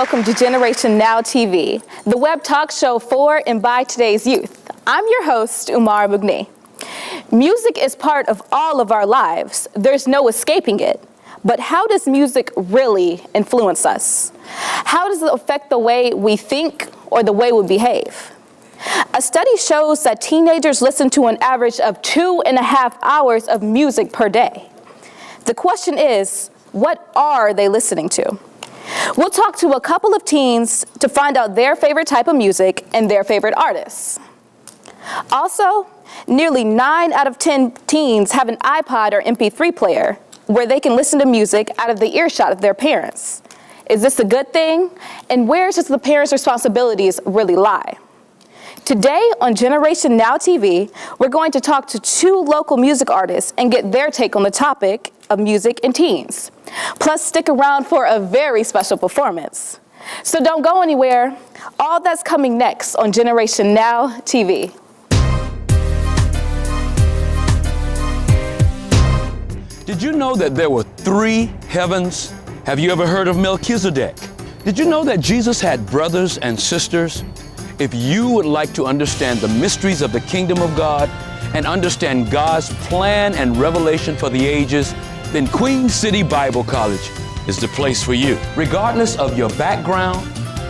welcome to Generation Now TV, the web talk show for and by today's youth. I'm your host, Umar Mugni. Music is part of all of our lives. There's no escaping it. But how does music really influence us? How does it affect the way we think or the way we behave? A study shows that teenagers listen to an average of 2.5 hours of music per day. The question is, what are they listening to? We'll talk to a couple of teens to find out their favorite type of music and their favorite artists. Also, nearly 9 out of 10 teens have an iPod or MP3 player where they can listen to music out of the earshot of their parents. Is this a good thing? And where does the parents' responsibilities really lie? Today on Generation Now TV, we're going to talk to 2 local music artists and get their take on the topic of music and teens. Plus, stick around for a very special performance. So don't go anywhere. All that's coming next on Generation Now TV. Did you know that there were 3 heavens? Have you ever heard of Melchizedek? Did you know that Jesus had brothers and sisters? If you would like to understand the mysteries of the kingdom of God and understand God's plan and revelation for the ages, then Queen City Bible College is the place for you. Regardless of your background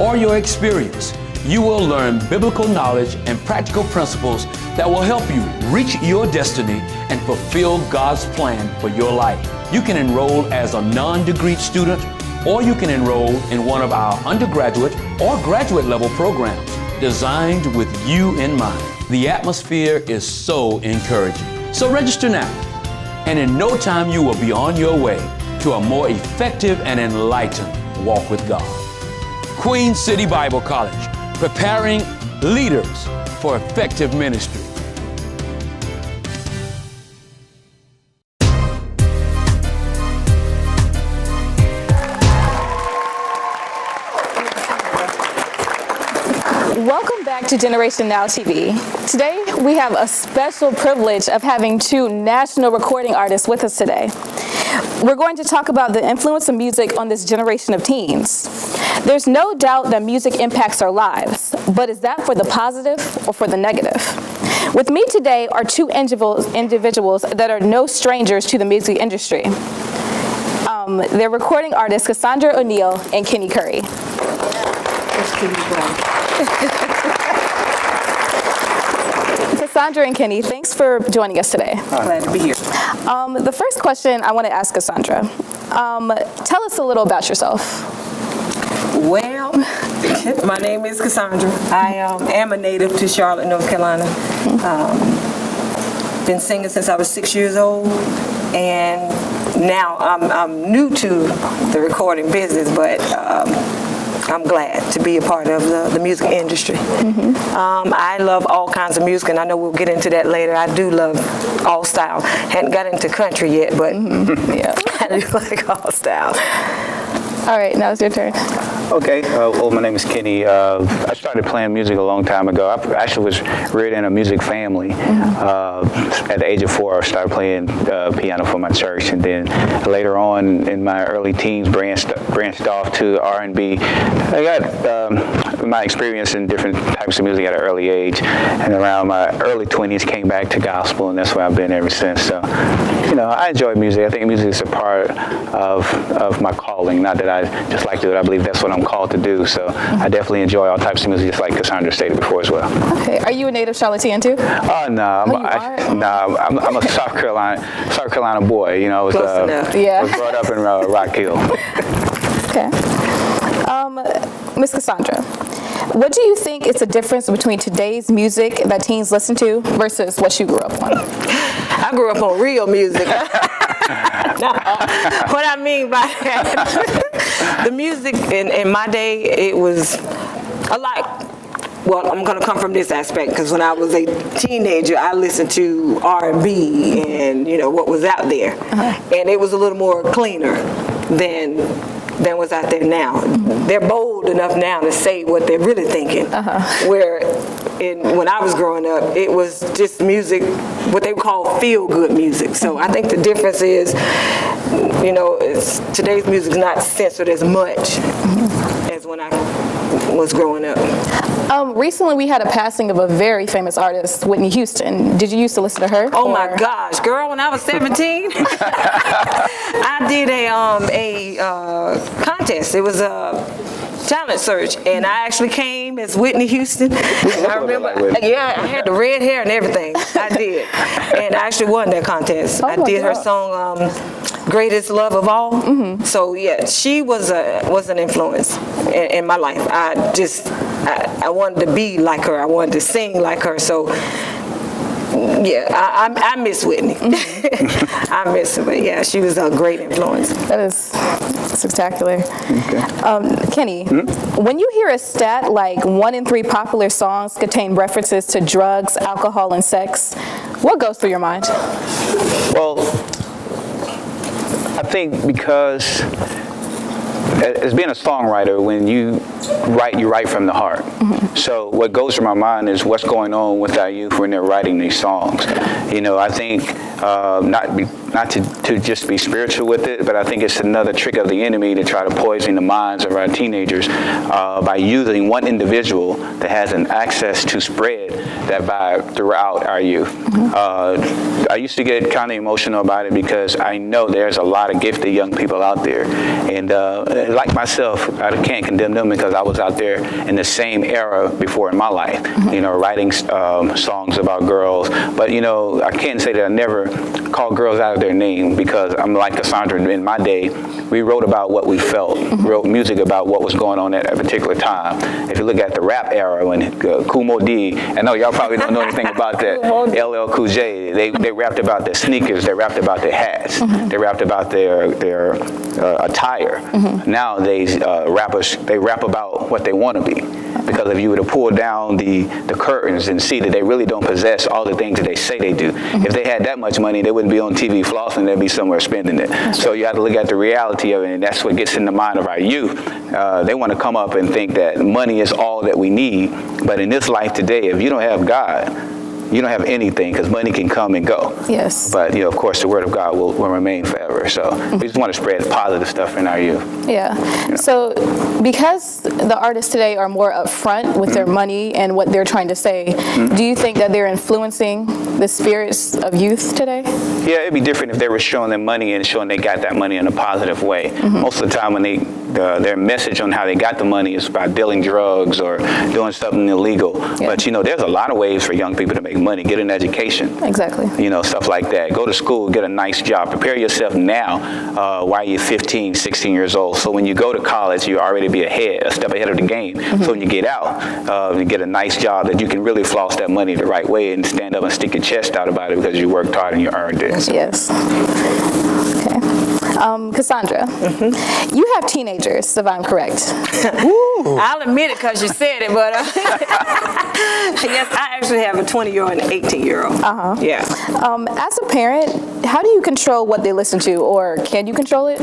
or your experience, you will learn biblical knowledge and practical principles that will help you reach your destiny and fulfill God's plan for your life. You can enroll as a non-degreed student, or you can enroll in one of our undergraduate or graduate level programs designed with you in mind. The atmosphere is so encouraging. So register now, and in no time you will be on your way to a more effective and enlightened walk with God. Queen City Bible College, preparing leaders for effective ministry. Welcome back to Generation Now TV. Today, we have a special privilege of having 2 national recording artists with us today. We're going to talk about the influence of music on this generation of teens. There's no doubt that music impacts our lives, but is that for the positive or for the negative? With me today are 2 individuals that are no strangers to the music industry. They're recording artists Cassandra O'Neill and Kenny Curry. Cassandra and Kenny, thanks for joining us today. Glad to be here. The first question I want to ask Cassandra, tell us a little about yourself. Well, my name is Cassandra. I am a native to Charlotte, North Carolina. Been singing since I was 6 years old, and now I'm new to the recording business, but I'm glad to be a part of the music industry. I love all kinds of music, and I know we'll get into that later. I do love all style. Hadn't got into country yet, but yeah, I do like all styles. All right, now it's your turn. Okay, well, my name is Kenny. I started playing music a long time ago. I actually was reared in a music family. At the age of 4, I started playing piano for my church, and then later on in my early teens, branched off to R&B. I got my experience in different types of music at an early age, and around my early 20s, came back to gospel, and that's where I've been ever since. So, you know, I enjoy music. I think music is a part of my calling. Not that I just like to do it. I believe that's what I'm called to do. So I definitely enjoy all types of music, just like Cassandra stated before as well. Okay, are you a native Charlottean too? No, I'm a South Carolina boy. You know, I was brought up in Rock Hill. Okay. Miss Cassandra, what do you think is the difference between today's music that teens listen to versus what you grew up on? I grew up on real music. What I mean by that, the music in my day, it was a lot. Well, I'm going to come from this aspect, because when I was a teenager, I listened to R&B and, you know, what was out there. And it was a little more cleaner than what's out there now. They're bold enough now to say what they're really thinking. Where when I was growing up, it was just music, what they would call feel-good music. So I think the difference is, you know, today's music is not censored as much. as when I was growing up. Recently, we had a passing of a very famous artist, Whitney Houston. Did you used to listen to her? Oh my gosh, girl! When I was 17, I did a contest. It was a talent search, and I actually came as Whitney Houston. I remember, yeah, I had the red hair and everything. I did, and I actually won that contest. I did her song, "Greatest Love of All." Mm-hmm. So yeah, she was an influence in my life. I wanted to be like her. I wanted to sing like her. So yeah, I miss Whitney. Mm-hmm. I miss her, but yeah, she was a great influence. That is spectacular. Okay. Kenny, when you hear a stat like 1 in 3 popular songs contain references to drugs, alcohol, and sex, what goes through your mind? Well, I think because as being a songwriter, when you write from the heart. Mm-hmm. So what goes through my mind is what's going on with our youth when they're writing these songs. You know, I think not to just be spiritual with it, but I think it's another trick of the enemy to try to poison the minds of our teenagers by using one individual that has an access to spread that vibe throughout our youth. Mm-hmm. I used to get kind of emotional about it because I know there's a lot of gifted young people out there, and like myself, I can't condemn them because I was out there in the same era before in my life, mm-hmm. you know, writing songs about girls. But, you know, I can't say that I never called girls out of their name because I'm like Cassandra. In my day, we wrote about what we felt, mm-hmm. wrote music about what was going on at a particular time. If you look at the rap era when Kool Moe Dee, I know y'all probably don't know anything about that, LL Cool J, they rapped about their sneakers, they rapped about their hats, mm-hmm. they rapped about their attire. Mm-hmm. Nowadays, rappers, they rap about what they want to be. Because if you were to pull down the curtains and see that they really don't possess all the things that they say they do. Mm-hmm. If they had that much money, they wouldn't be on TV flossing, they'd be somewhere spending it. So you have to look at the reality of it, and that's what gets in the mind of our youth. They want to come up and think that money is all that we need. But in this life today, if you don't have God, you don't have anything because money can come and go. Yes. But, you know, of course, the word of God will remain forever. So we just want to spread positive stuff in our youth. Yeah. You know? So because the artists today are more upfront with their money and what they're trying to say, do you think that they're influencing the spirits of youth today? Yeah, it'd be different if they were showing them money and showing they got that money in a positive way. Most of the time when their message on how they got the money is by dealing drugs or doing something illegal. Yeah. But, you know, there's a lot of ways for young people to make money. Get an education. Exactly. You know, stuff like that. Go to school, get a nice job. Prepare yourself now while you're 15, 16 years old. So when you go to college, you already be a step ahead of the game. So when you get out, you get a nice job that you can really floss that money the right way and stand up and stick your chest out about it because you worked hard and you earned it. So. Yes. Okay. Cassandra, you have teenagers, if I'm correct. I'll admit it because you said it, but yes, I actually have a 20-year-old and an 18-year-old. Yeah. As a parent, how do you control what they listen to, or can you control it?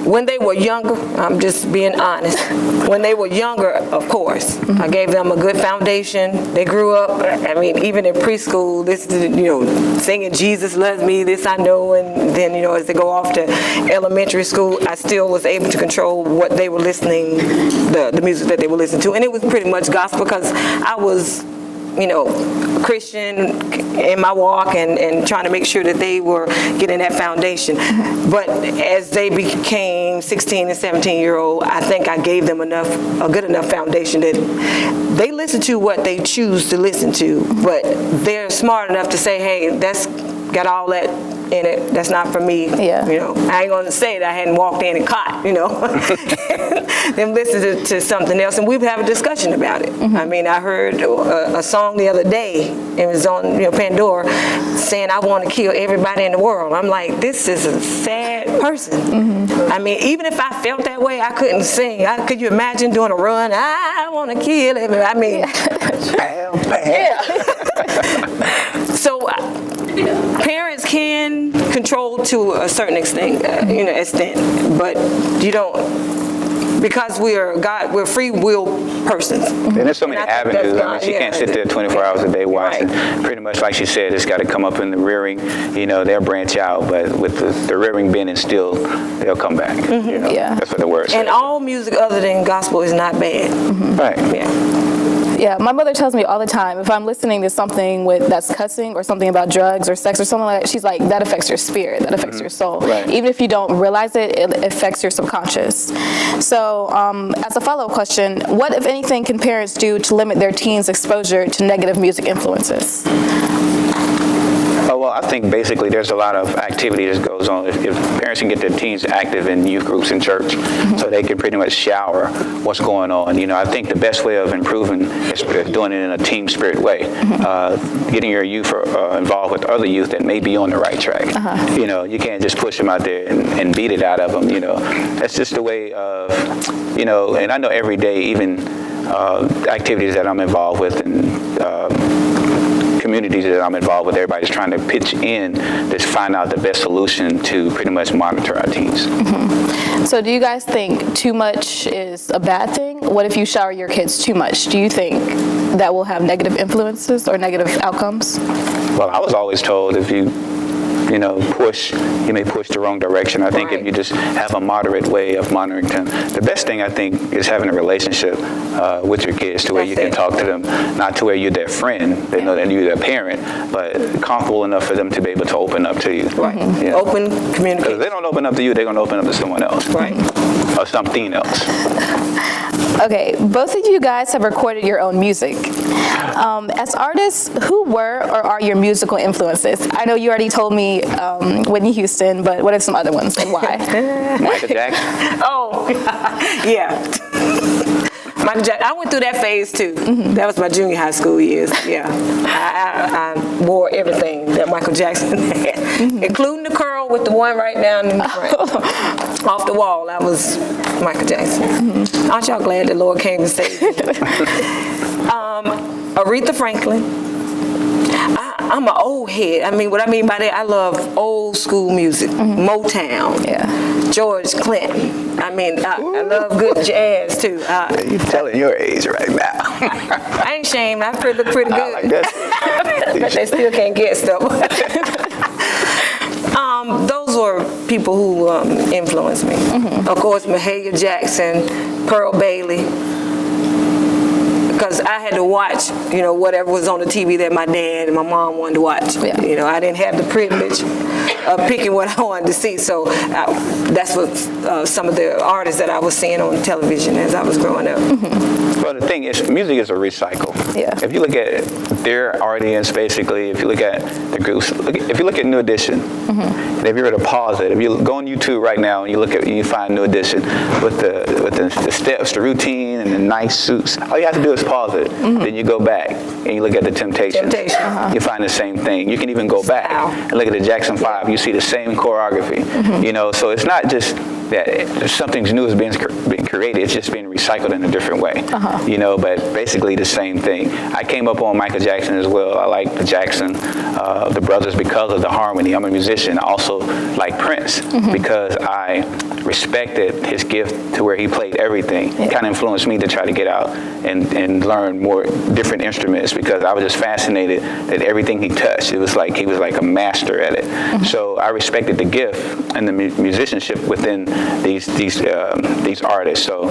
When they were younger, I'm just being honest. When they were younger, of course, I gave them a good foundation. They grew up, I mean, even in preschool, this, you know, singing Jesus Loves Me, this I know, and then, you know, as they go off to elementary school, I still was able to control what they were listening, the music that they were listening to. And it was pretty much gospel because I was, you know, Christian in my walk and trying to make sure that they were getting that foundation. But as they became 16 and 17-year-old, I think I gave them a good enough foundation that they listen to what they choose to listen to, but they're smart enough to say, hey, that's got all that in it, that's not for me. Yeah. You know, I ain't gonna say that I hadn't walked in and caught, you know, them listen to something else, and we have a discussion about it. I mean, I heard a song the other day, it was on, you know, Pandora, saying I want to kill everybody in the world. I'm like, this is a sad person. I mean, even if I felt that way, I couldn't sing. Could you imagine doing a run? I want to kill everybody. I mean, yeah. So parents can control to a certain extent, but you don't. because we're free will persons. And there's so many And I think avenues. that's I mean, she God, can't sit there 24 hours a day watching. Right. Pretty much like she said, it's got to come up in the rearing. They'll branch out, but with the rearing being instilled, they'll come back. Yeah. That's what the word says. And all music other than gospel is not bad. Right. Yeah. Yeah, my mother tells me all the time, if I'm listening to something that's cussing or something about drugs or sex or something like that, she's like, that affects your spirit, that affects your soul. Right. Even if you don't realize it, it affects your subconscious. So as a follow-up question, what, if anything, can parents do to limit their teens' exposure to negative music influences? Oh, well, I think basically there's a lot of activity that goes on. If parents can get their teens active in youth groups in church, so they can pretty much shower what's going on. I think the best way of improving is doing it in a team spirit way. Getting your youth involved with other youth that may be on the right track. You can't just push them out there and beat it out of them. That's just the way of, and I know every day, even activities that I'm involved with and communities that I'm involved with, everybody's trying to pitch in to find out the best solution to pretty much monitor our teens. So do you guys think too much is a bad thing? What if you shower your kids too much? Do you think that will have negative influences or negative outcomes? Well, I was always told if you push, you may push the wrong direction. I think if you just have a moderate way of monitoring them, the best thing I think is having a relationship with your kids to where you can talk to them, not to where you're their friend, they know that you're their parent, but comfortable enough for them to be able to open up to you. Right. Open communication. Because if they don't open up to you, they're going to open up to someone else. Right. Or something else. Okay, both of you guys have recorded your own music. As artists, who were or are your musical influences? I know you already told me Whitney Houston, but what are some other ones and why? Michael Jackson. Oh, yeah. Michael Jackson. I went through that phase too. That was my junior high school years. Yeah, I wore everything that Michael Jackson had, including the curl with the one right down in the front, off the wall. That was Michael Jackson. Aren't y'all glad the Lord came and saved me? Aretha Franklin. I'm an old head. I mean, what I mean by that, I love old school music, Motown, George Clinton. I mean, I love good jazz too. You're telling your age right now. I ain't ashamed. I look pretty good. I like that. But they still can't get stuff. Those were people who influenced me. Of course, Mahalia Jackson, Pearl Bailey. Because I had to watch, whatever was on the TV that my dad and my mom wanted to watch. I didn't have the privilege of picking what I wanted to see. So that's what some of the artists that I was seeing on television as I was growing up. Well, the thing is, music is a recycle. If you look at their audience, basically, if you look at the groups, if you look at New Edition, and if you were to pause it, if you go on YouTube right now and you find New Edition with the steps, the routine, and the nice suits, all you have to do is pause it. Then you go back and you look at the Temptations. You find the same thing. You can even go back and look at the Jackson 5. You see the same choreography. So it's not just that something new is being created. It's just being recycled in a different way. But basically the same thing. I came up on Michael Jackson as well. I like the Jackson, the brothers, because of the harmony. I'm a musician. I also like Prince because I respected his gift to where he played everything. It kind of influenced me to try to get out and learn more different instruments because I was just fascinated that everything he touched, it was like he was like a master at it. So I respected the gift and the musicianship within these artists. So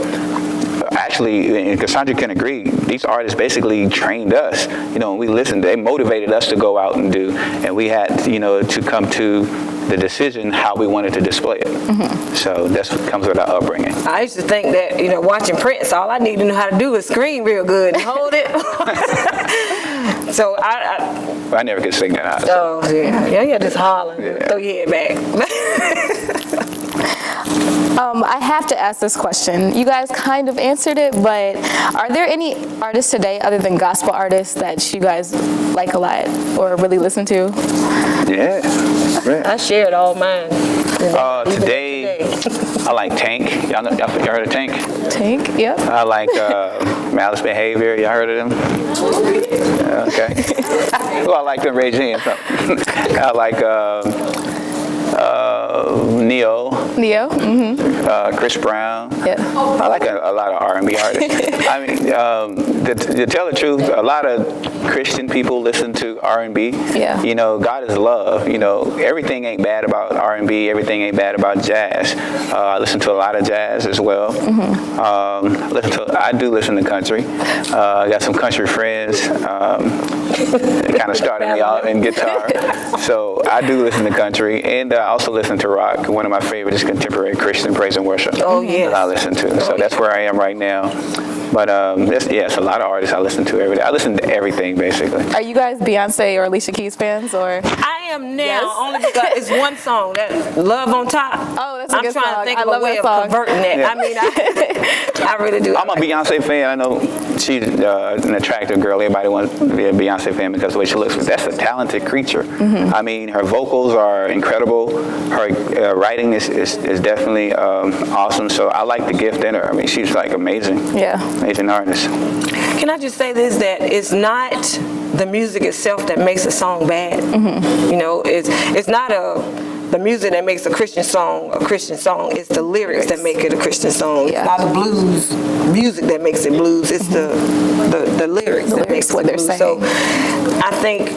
actually, and Cassandra can agree, these artists basically trained us. When we listened, they motivated us to go out and do, and we had, to come to the decision how we wanted to display it. So that's what comes with our upbringing. I used to think that, watching Prince, all I need to know how to do is scream real good and hold it. So I never could sing that high. So. Oh, yeah, just hollering, throw your head back. I have to ask this question. You guys kind of answered it, but are there any artists today other than gospel artists that you guys like a lot or really listen to? Yeah. I shared all mine. Today, I like Tank. Y'all heard of Tank? Tank, yep. I like Malice Behavior. Y'all heard of them? Okay. Well, I like them. Raise your hand. I like Neo, Chris Brown. Yeah. I like a lot of R&B artists. I mean, to tell the truth, a lot of Christian people listen to R&B. Yeah. You know, God is love. You know, everything ain't bad about R&B. Everything ain't bad about jazz. I listen to a lot of jazz as well. I do listen to country. I got some country friends. Kind of started me out in guitar. So I do listen to country, and I also listen to rock. One of my favorites is contemporary Christian praise and worship. Oh, yes. That I listen to. So that's where I am right now. But it's a lot of artists I listen to every day. I listen to everything, basically. Are you guys Beyonce or Alicia Keys fans, or? I am now, Yes. only because it's one song, that Love on Top. Oh, that's a I'm good trying song. to think I of a love way that of song. converting that. Yeah. I mean, I really do. I'm a Beyonce fan. I know she's an attractive girl. Everybody wants to be a Beyonce fan because of the way she looks. But that's a talented creature. I mean, her vocals are incredible. Her writing is definitely awesome. So I like the gift in her. I mean, she's like amazing. Yeah. Amazing artist. Can I just say this, that it's not the music itself that makes a song bad. You know, it's not the music that makes a Christian song. It's the lyrics that make it a Christian song. Yeah. It's not the blues music that makes it blues. It's the lyrics that makes what it they're blues. saying. So I think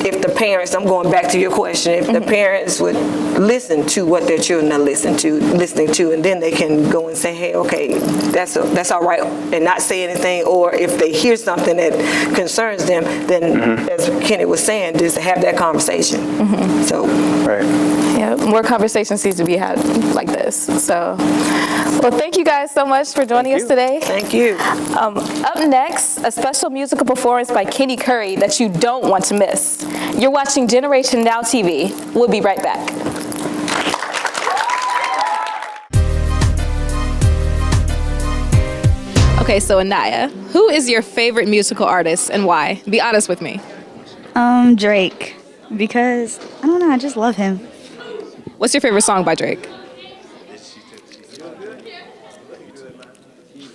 if the parents, I'm going back to your question, if the parents would listen to what their children are listening to, and then they can go and say, hey, okay, that's all right, and not say anything, or if they hear something that concerns them, then as Kenny was saying, just have that conversation. So, Right. Yeah, more conversations needs to be had like this. So, well, thank you guys so much for joining us today. thank you. Up next, a special musical performance by Kenny Curry that you don't want to miss. You're watching Generation Now TV. We'll be right back. Okay, so Anaya, who is your favorite musical artist and why? Be honest with me. Drake, because I don't know, I just love him. What's your favorite song by Drake?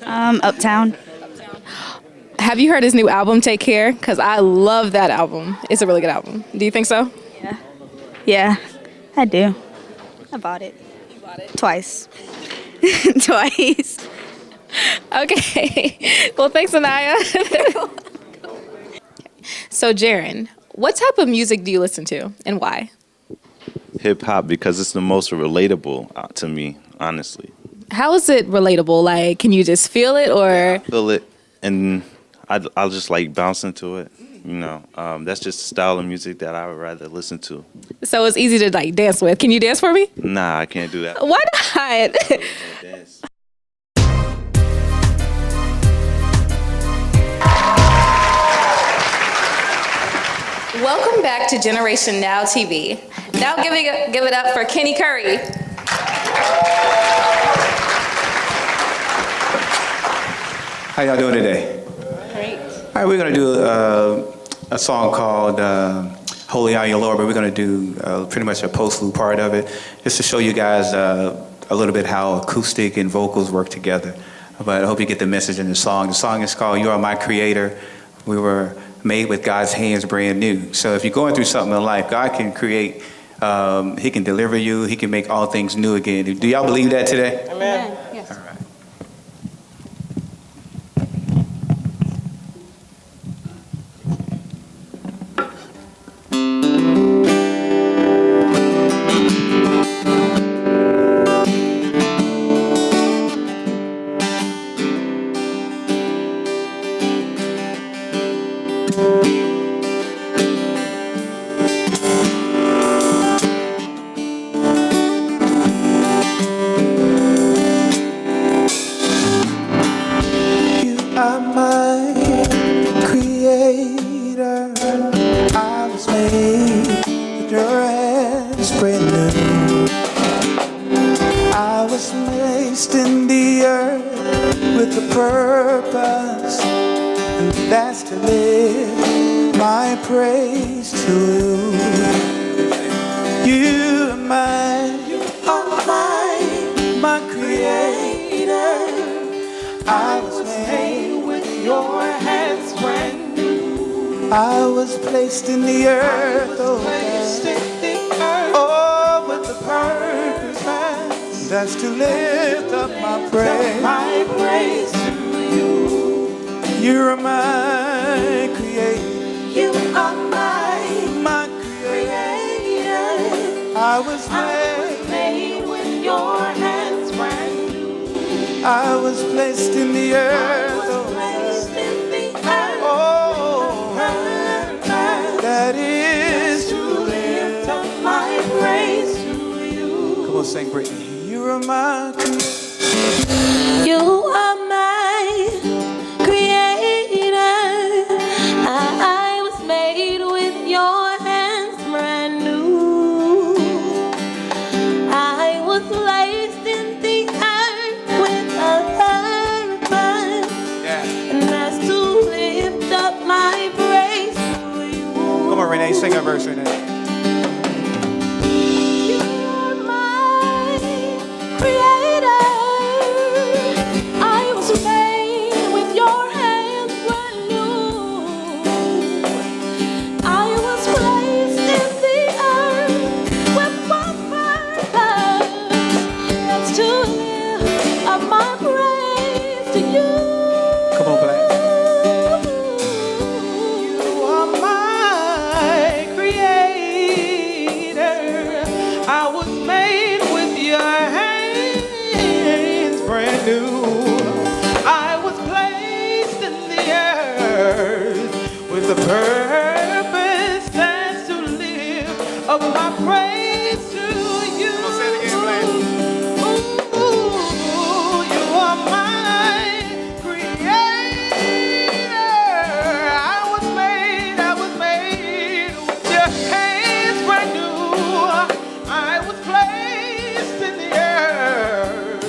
Uptown. Have you heard his new album, Take Care? Because I love that album. It's a really good album. Do you think so? Yeah, I do. I bought it. You bought it? Twice. Twice. Okay. Well, thanks, Anaya. So, Jaren, what type of music do you listen to and why? Hip hop, because it's the most relatable to me, honestly. How is it relatable? Like, can you just feel it or? Feel it, and I'll just like bounce into it. You know, that's just the style of music that I would rather listen to. So it's easy to like dance with. Can you dance for me? Nah, I can't do that. Why not? I can't dance. Welcome back to Generation Now TV. Now give it up for Kenny Curry. How y'all doing today? Great. All right, we're going to do a song called Holy Are You Lord, but we're going to do pretty much a post-loop part of it, just to show you guys a little bit how acoustic and vocals work together. But I hope you get the message in the song. The song is called You Are My Creator. We were made with God's hands brand new. So if you're going through something in life, God can create, He can deliver you, He can make all things new again. Do y'all believe that today? Amen. Yes. All right. You are my creator. I was made with your hands brand new. I was placed in the earth with a purpose, and that's to live my praise to you. You are my creator. I was made with your hands brand new. I was placed in the earth, oh, with the purpose. that's to lift up my praise to you. You are my creator. You are my creator. I was made with your hands brand new. I was placed in the earth. That is to lift up my praise to you. Come on, sing, Brittany. You are my creator. You are my creator. I was made with your hands brand new. I was placed in the earth with a purpose, and that's to lift up my praise to you. Come on, Renee, sing a verse, Renee. You are my creator. I was made with your hands brand new. I was placed in the earth with one purpose. That's to lift up my praise to you. Come on, Black. You are my creator. I was made with your hands brand new. I was placed in the earth with a purpose that's to live up my praise to you. Come on, say it again, Black. Ooh, you are my creator. I was made with your hands brand new. I was placed in the earth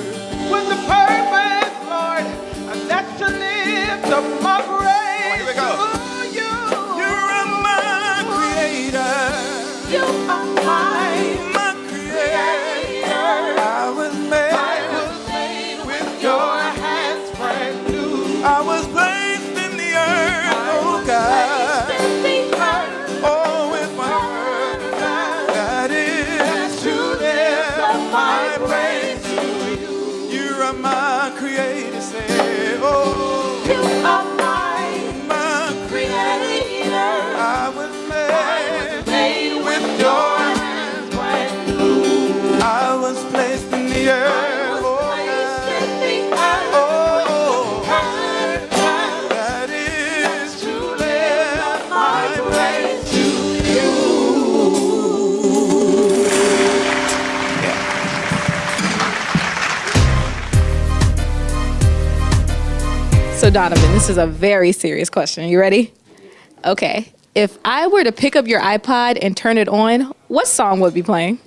with the purpose, Lord, and that's to lift up my praise to you. You are my creator. You are my creator. I was made with your hands brand new. I was placed in the earth, oh God. Oh, with my word, that is to lift up my praise to you. You are my creator, say, oh. You are my creator. I was made with your hands brand new. I was placed in the earth, oh God. That is to lift up my praise to you. So Donovan, this is a very serious question. You ready? Okay. If I were to pick up your iPod and turn it on, what song would be playing?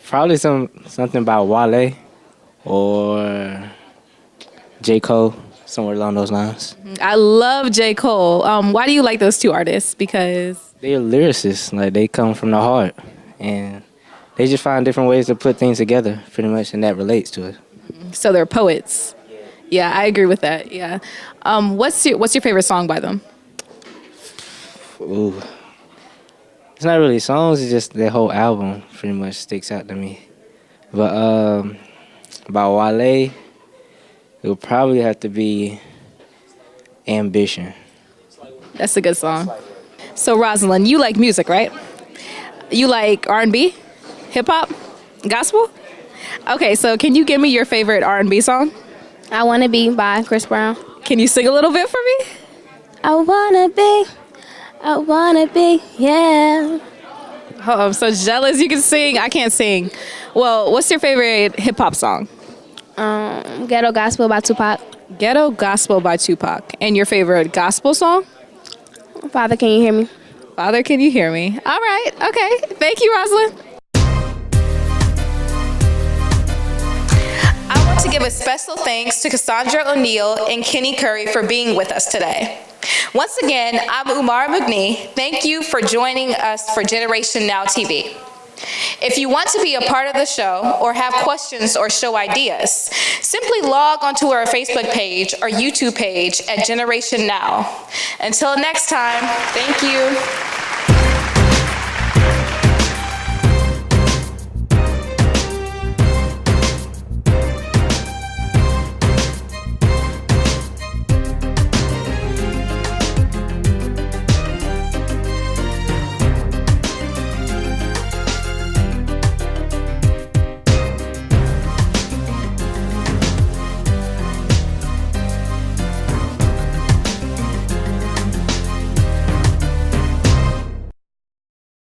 Probably something by Wale or J. Cole, somewhere along those lines. I love J. Cole. Why do you like those two artists? Because They're lyricists, like they come from the heart, and they just find different ways to put things together, pretty much, and that relates to it. so they're poets. Yeah, I agree with that. Yeah. What's your favorite song by them? Ooh, it's not really songs; it's just their whole album pretty much sticks out to me. But by Wale, it would probably have to be Ambition. That's a good song. So Rosalind, you like music, right? You like R&B, hip hop, gospel? Okay, so can you give me your favorite R&B song? I Wanna Be by Chris Brown. Can you sing a little bit for me? I wanna be, yeah. Oh, I'm so jealous you can sing. I can't sing. Well, what's your favorite hip hop song? Ghetto Gospel by Tupac. Ghetto Gospel by Tupac. And your favorite gospel song? Father, can you hear me? Father, can you hear me? All right, okay. Thank you, Rosalind. I want to give a special thanks to Cassandra O'Neill and Kenny Curry for being with us today. Once again, I'm Umar Mugni. Thank you for joining us for Generation Now TV. If you want to be a part of the show or have questions or show ideas, simply log onto our Facebook page or YouTube page at Generation Now. Until next time, thank you.